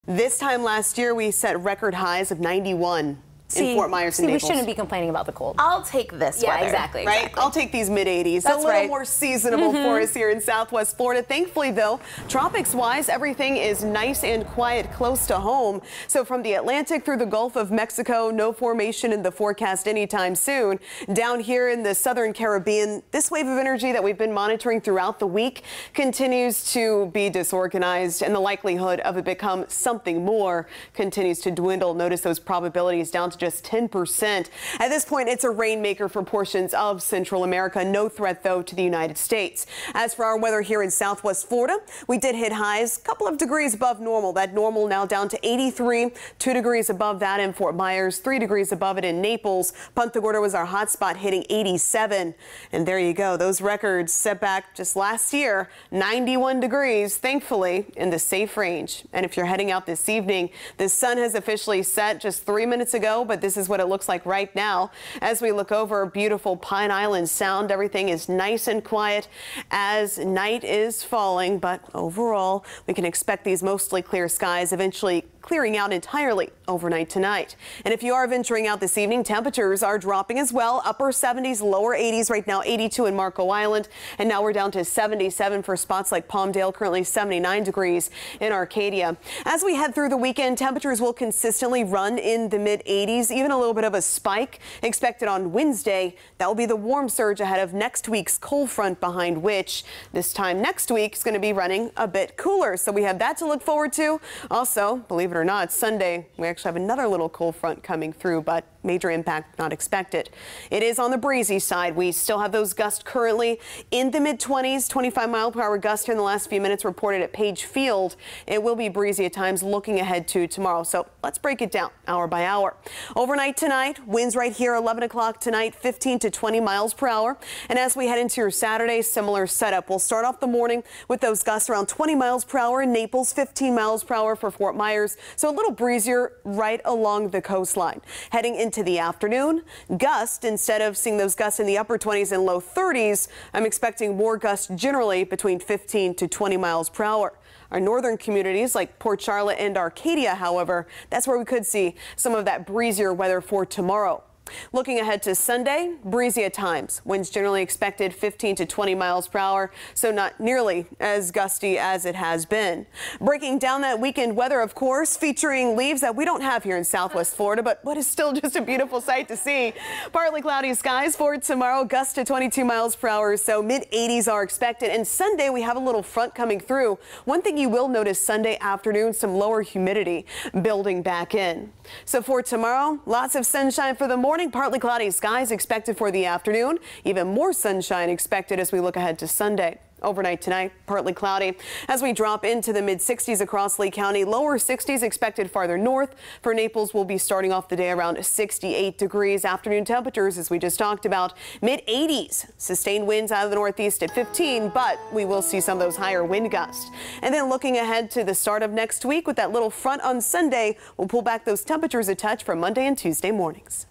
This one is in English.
This time last year, we set record highs of 91. In Fort Myers and Naples. We shouldn't be complaining about the cold. I'll take this weather. Exactly. Right? I'll take these mid-80s. That's a little more seasonable for us here in Southwest Florida. Thankfully, though, tropics-wise, everything is nice and quiet close to home. So from the Atlantic through the Gulf of Mexico, no formation in the forecast anytime soon. Down here in the southern Caribbean, this wave of energy that we've been monitoring throughout the week continues to be disorganized, and the likelihood of it become something more continues to dwindle. Notice those probabilities down to just 10%. At this point, it's a rainmaker for portions of Central America. No threat, though, to the United States. As for our weather here in Southwest Florida, we did hit highs a couple of degrees above normal. That normal now down to 83, 2 degrees above that in Fort Myers, 3 degrees above it in Naples. Punta Gorda was our hot spot, hitting 87. And there you go. Those records set back just last year, 91 degrees, thankfully, in the safe range. And if you're heading out this evening, the sun has officially set just 3 minutes ago, but this is what it looks like right now. As we look over beautiful Pine Island Sound, everything is nice and quiet as night is falling, but overall we can expect these mostly clear skies eventually clearing out entirely overnight tonight. And if you are venturing out this evening, temperatures are dropping as well. Upper 70s, lower 80s right now, 82 in Marco Island. And now we're down to 77 for spots like Palmdale, currently 79 degrees in Arcadia. As we head through the weekend, temperatures will consistently run in the mid 80s, even a little bit of a spike expected on Wednesday. That will be the warm surge ahead of next week's cold front, behind which this time next week is going to be running a bit cooler. So we have that to look forward to. Also, believe it or not, Sunday, we actually have another little cold front coming through, but major impact not expected. It is on the breezy side. We still have those gusts currently in the mid-20s, 25-mile-per-hour gust here in the last few minutes reported at Page Field. It will be breezy at times looking ahead to tomorrow. So let's break it down hour by hour. Overnight tonight, winds right here 11 o'clock tonight, 15 to 20 miles per hour. And as we head into your Saturday, similar setup. We'll start off the morning with those gusts around 20 miles per hour in Naples, 15 miles per hour for Fort Myers. So a little breezier right along the coastline. Heading into the afternoon, gust, instead of seeing those gusts in the upper 20s and low 30s, I'm expecting more gusts generally between 15 to 20 miles per hour. Our northern communities like Port Charlotte and Arcadia, however, that's where we could see some of that breezier weather for tomorrow. Looking ahead to Sunday, breezy at times. Winds generally expected 15 to 20 miles per hour, so not nearly as gusty as it has been. Breaking down that weekend weather, of course, featuring leaves that we don't have here in Southwest Florida, but what is still just a beautiful sight to see. Partly cloudy skies for tomorrow, gusts to 22 miles per hour, so mid-80s are expected. And Sunday, we have a little front coming through. One thing you will notice Sunday afternoon, some lower humidity building back in. So for tomorrow, lots of sunshine for the morning. Partly cloudy skies expected for the afternoon. Even more sunshine expected as we look ahead to Sunday. Overnight tonight, partly cloudy. As we drop into the mid-60s across Lee County, lower 60s expected farther north. For Naples, we'll be starting off the day around 68 degrees. Afternoon temperatures, as we just talked about, mid-80s. Sustained winds out of the northeast at 15, but we will see some of those higher wind gusts. And then looking ahead to the start of next week with that little front on Sunday, we'll pull back those temperatures a touch for Monday and Tuesday mornings.